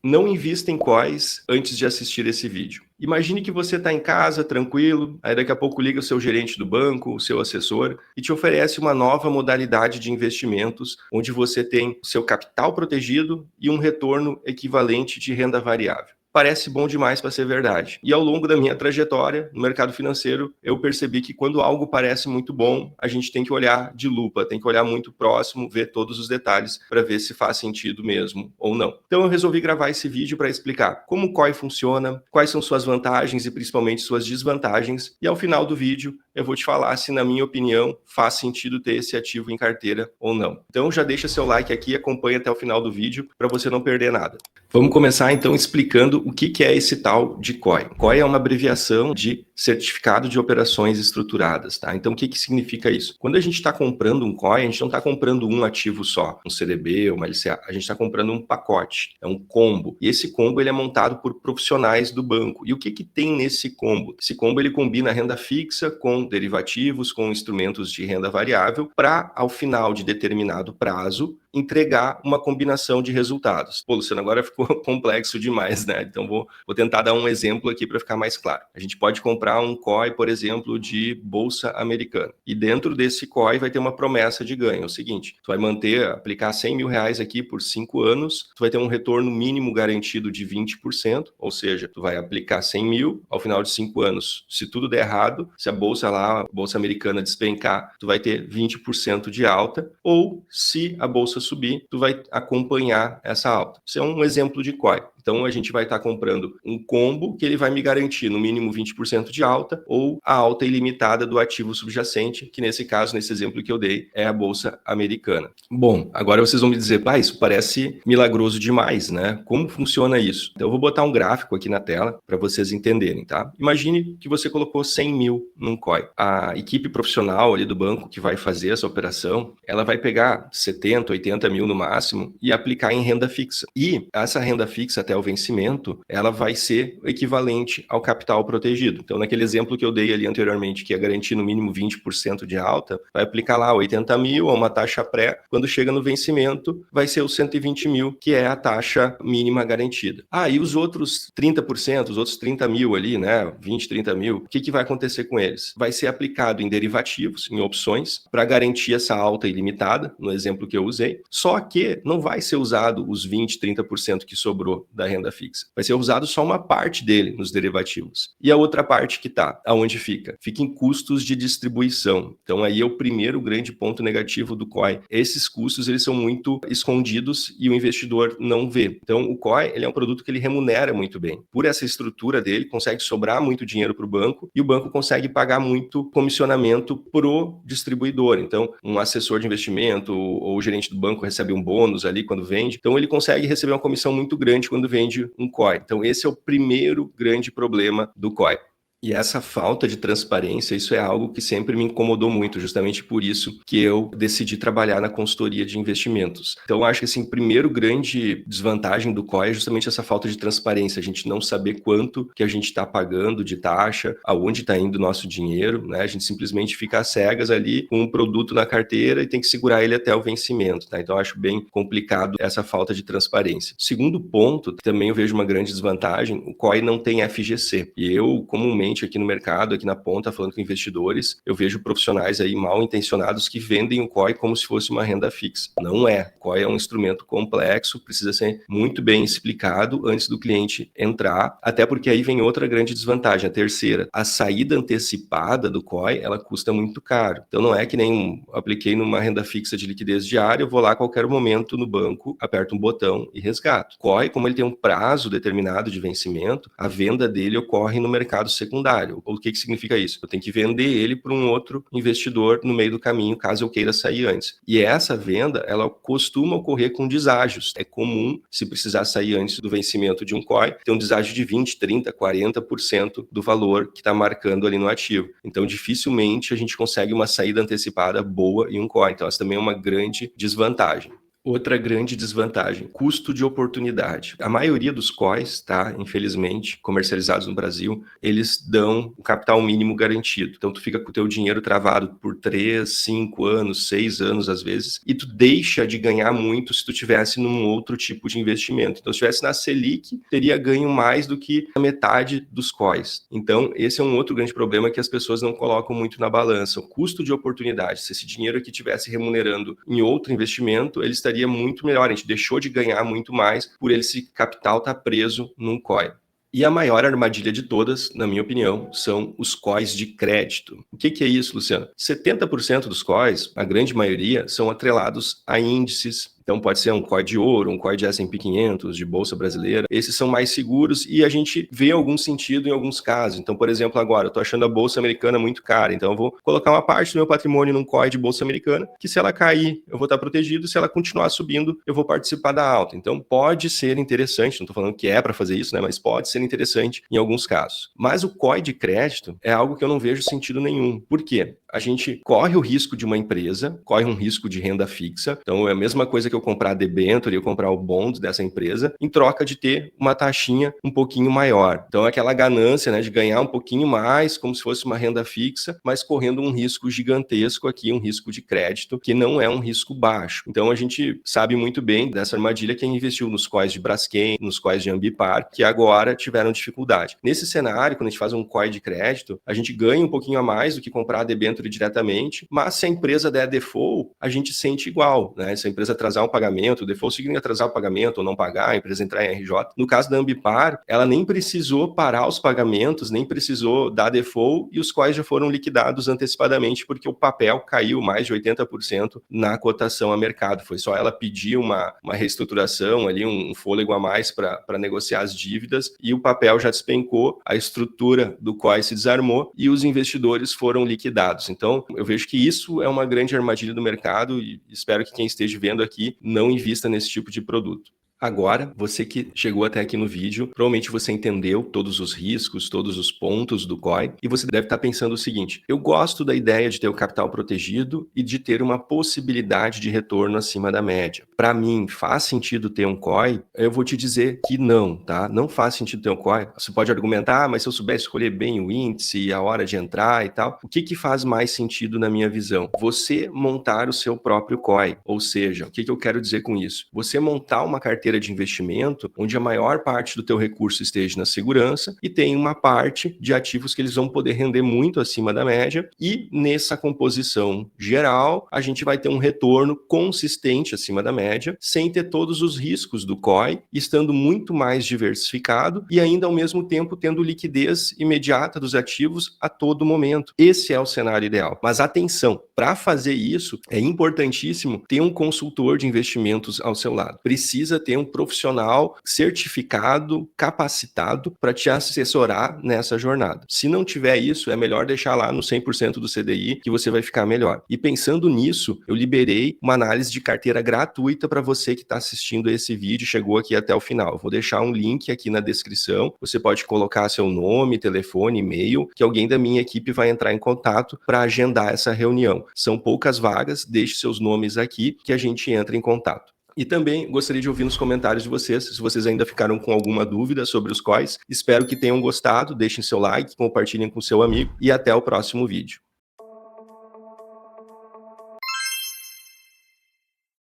Não invista em COIs antes de assistir esse vídeo. Imagine que você está em casa, tranquilo, aí daqui a pouco liga o seu gerente do banco, o seu assessor, e te oferece uma nova modalidade de investimentos, onde você tem o seu capital protegido e um retorno equivalente de renda variável. Parece bom demais para ser verdade. E ao longo da minha trajetória no mercado financeiro, eu percebi que quando algo parece muito bom, a gente tem que olhar de lupa, tem que olhar muito próximo, ver todos os detalhes para ver se faz sentido mesmo ou não. Então eu resolvi gravar esse vídeo para explicar como o COI funciona, quais são suas vantagens e principalmente suas desvantagens, e ao final do vídeo eu vou te falar se, na minha opinião, faz sentido ter esse ativo em carteira ou não. Então já deixa seu like aqui e acompanha até o final do vídeo para você não perder nada. Vamos começar então explicando o que é esse tal de COI. COI é uma abreviação de Certificado de Operações Estruturadas, tá? Então o que significa isso? Quando a gente está comprando um COI, a gente não está comprando um ativo só, um CDB ou uma LCA, a gente está comprando um pacote, é um combo. E esse combo ele é montado por profissionais do banco. E o que tem nesse combo? Esse combo ele combina renda fixa com derivativos, com instrumentos de renda variável, para ao final de determinado prazo entregar uma combinação de resultados. Pô, Luciano, agora ficou complexo demais, né? Então vou tentar dar um exemplo aqui para ficar mais claro. A gente pode comprar um COI, por exemplo, de Bolsa Americana. E dentro desse COI vai ter uma promessa de ganho. É o seguinte, tu vai aplicar 100 mil reais aqui por 5 anos, tu vai ter um retorno mínimo garantido de 20%, ou seja, tu vai aplicar 100 mil, ao final de 5 anos, se tudo der errado, se a Bolsa Americana despencar, tu vai ter 20% de alta, ou se a Bolsa subir, tu vai acompanhar essa alta. Isso é um exemplo de COI. Então, a gente vai estar comprando um combo que ele vai me garantir no mínimo 20% de alta ou a alta ilimitada do ativo subjacente, que nesse caso, nesse exemplo que eu dei, é a Bolsa Americana. Bom, agora vocês vão me dizer, isso parece milagroso demais, né? Como funciona isso? Então, eu vou botar um gráfico aqui na tela para vocês entenderem, tá? Imagine que você colocou 100 mil num COI. A equipe profissional ali do banco que vai fazer essa operação, ela vai pegar 70, 80 mil no máximo e aplicar em renda fixa. E essa renda fixa até o vencimento, ela vai ser equivalente ao capital protegido. Então, naquele exemplo que eu dei ali anteriormente, que ia garantir no mínimo 20% de alta, vai aplicar lá 80 mil a uma taxa pré, quando chega no vencimento, vai ser os 120 mil, que é a taxa mínima garantida. E os outros 30%, os outros 30 mil ali, né, 20, 30 mil, o que vai acontecer com eles? Vai ser aplicado em derivativos, em opções, para garantir essa alta ilimitada, no exemplo que eu usei, só que não vai ser usado os 20, 30% que sobrou da renda fixa. Vai ser usado só uma parte dele nos derivativos. E a outra parte que está, aonde fica? Fica em custos de distribuição. Então aí é o primeiro grande ponto negativo do COI. Esses custos, eles são muito escondidos e o investidor não vê. Então o COI, ele é um produto que ele remunera muito bem. Por essa estrutura dele, consegue sobrar muito dinheiro para o banco e o banco consegue pagar muito comissionamento pro distribuidor. Então, um assessor de investimento ou o gerente do banco recebe um bônus ali quando vende. Então, ele consegue receber uma comissão muito grande quando vende um COI. Então, esse é o primeiro grande problema do COI. E essa falta de transparência, isso é algo que sempre me incomodou muito, justamente por isso que eu decidi trabalhar na consultoria de investimentos. Então, eu acho que, assim, o primeiro grande desvantagem do COI é justamente essa falta de transparência, a gente não saber quanto que a gente está pagando de taxa, aonde está indo o nosso dinheiro, né? A gente simplesmente fica às cegas ali com um produto na carteira e tem que segurar ele até o vencimento, tá? Então, eu acho bem complicado essa falta de transparência. Segundo ponto, também eu vejo uma grande desvantagem, o COI não tem FGC. E eu, comumente, aqui no mercado, aqui na ponta, falando com investidores, eu vejo profissionais aí mal intencionados que vendem o COI como se fosse uma renda fixa. Não é. O COI é um instrumento complexo, precisa ser muito bem explicado antes do cliente entrar, até porque aí vem outra grande desvantagem, a terceira. A saída antecipada do COI, ela custa muito caro. Então não é que nem apliquei numa renda fixa de liquidez diária, eu vou lá a qualquer momento no banco, aperto um botão e resgato. COI, como ele tem um prazo determinado de vencimento, a venda dele ocorre no mercado secundário. O que significa isso? Eu tenho que vender ele para um outro investidor no meio do caminho, caso eu queira sair antes. E essa venda, ela costuma ocorrer com deságios. É comum, se precisar sair antes do vencimento de um COI, ter um deságio de 20, 30, 40% do valor que está marcando ali no ativo. Então, dificilmente a gente consegue uma saída antecipada boa em um COI. Então, essa também é uma grande desvantagem. Outra grande desvantagem, custo de oportunidade. A maioria dos COIs, tá, infelizmente, comercializados no Brasil, eles dão o capital mínimo garantido. Então, tu fica com o teu dinheiro travado por 3, 5 anos, 6 anos às vezes, e tu deixa de ganhar muito se tu tivesse num outro tipo de investimento. Então, se tivesse na Selic, teria ganho mais do que a metade dos COIs. Então, esse é um outro grande problema que as pessoas não colocam muito na balança. O custo de oportunidade. Se esse dinheiro aqui estivesse remunerando em outro investimento, ele estaria muito melhor. A gente deixou de ganhar muito mais por esse capital estar preso num COI. E a maior armadilha de todas, na minha opinião, são os COIs de crédito. O que é isso, Luciano? 70% dos COIs, a grande maioria, são atrelados a índices. Então pode ser um COI de ouro, um COI de S&P 500, de Bolsa Brasileira. Esses são mais seguros e a gente vê algum sentido em alguns casos. Então, por exemplo, agora eu estou achando a Bolsa Americana muito cara, então eu vou colocar uma parte do meu patrimônio num COI de Bolsa Americana, que se ela cair, eu vou estar protegido, se ela continuar subindo, eu vou participar da alta. Então pode ser interessante, não estou falando que é para fazer isso, né? Mas pode ser interessante em alguns casos. Mas o COI de crédito é algo que eu não vejo sentido nenhum. Por quê? A gente corre o risco de uma empresa, corre um risco de renda fixa. Então é a mesma coisa que eu comprar a debênture e eu comprar o bond dessa empresa, em troca de ter uma taxinha um pouquinho maior. Então é aquela ganância, né, de ganhar um pouquinho mais, como se fosse uma renda fixa, mas correndo um risco gigantesco aqui, um risco de crédito, que não é um risco baixo. Então a gente sabe muito bem dessa armadilha quem investiu nos COIs de Braskem, nos COIs de Ambipar, que agora tiveram dificuldade. Nesse cenário, quando a gente faz um COI de crédito, a gente ganha um pouquinho a mais do que comprar a debênture diretamente, mas se a empresa der default, a gente sente igual, né? Se a empresa atrasar um pagamento, default significa atrasar o pagamento ou não pagar, a empresa entrar em RJ. No caso da Ambipar, ela nem precisou parar os pagamentos, nem precisou dar default e os COIs já foram liquidados antecipadamente porque o papel caiu mais de 80% na cotação a mercado. Foi só ela pedir uma reestruturação ali, um fôlego a mais para negociar as dívidas e o papel já despencou, a estrutura do COI se desarmou e os investidores foram liquidados. Então, eu vejo que isso é uma grande armadilha do mercado e espero que quem esteja vendo aqui não invista nesse tipo de produto. Agora, você que chegou até aqui no vídeo, provavelmente você entendeu todos os riscos, todos os pontos do COI, e você deve estar pensando o seguinte: eu gosto da ideia de ter o capital protegido e de ter uma possibilidade de retorno acima da média. Para mim, faz sentido ter um COI? Eu vou te dizer que não, tá? Não faz sentido ter um COI. Você pode argumentar, mas se eu soubesse escolher bem o índice, a hora de entrar e tal, o que faz mais sentido na minha visão? Você montar o seu próprio COI, ou seja, o que eu quero dizer com isso? Você montar uma carteira de investimento onde a maior parte do teu recurso esteja na segurança e tem uma parte de ativos que eles vão poder render muito acima da média e nessa composição geral a gente vai ter um retorno consistente acima da média sem ter todos os riscos do COI, estando muito mais diversificado e ainda ao mesmo tempo tendo liquidez imediata dos ativos a todo momento. Esse é o cenário ideal. Mas atenção, para fazer isso é importantíssimo ter um consultor de investimentos ao seu lado. Precisa ter um profissional certificado, capacitado para te assessorar nessa jornada. Se não tiver isso, é melhor deixar lá no 100% do CDI que você vai ficar melhor. E pensando nisso, eu liberei uma análise de carteira gratuita para você que está assistindo esse vídeo e chegou aqui até o final. Eu vou deixar um link aqui na descrição. Você pode colocar seu nome, telefone, e-mail, que alguém da minha equipe vai entrar em contato para agendar essa reunião. São poucas vagas, deixe seus nomes aqui que a gente entra em contato. E também gostaria de ouvir nos comentários de vocês, se vocês ainda ficaram com alguma dúvida sobre os COIs. Espero que tenham gostado, deixem seu like, compartilhem com seu amigo e até o próximo vídeo.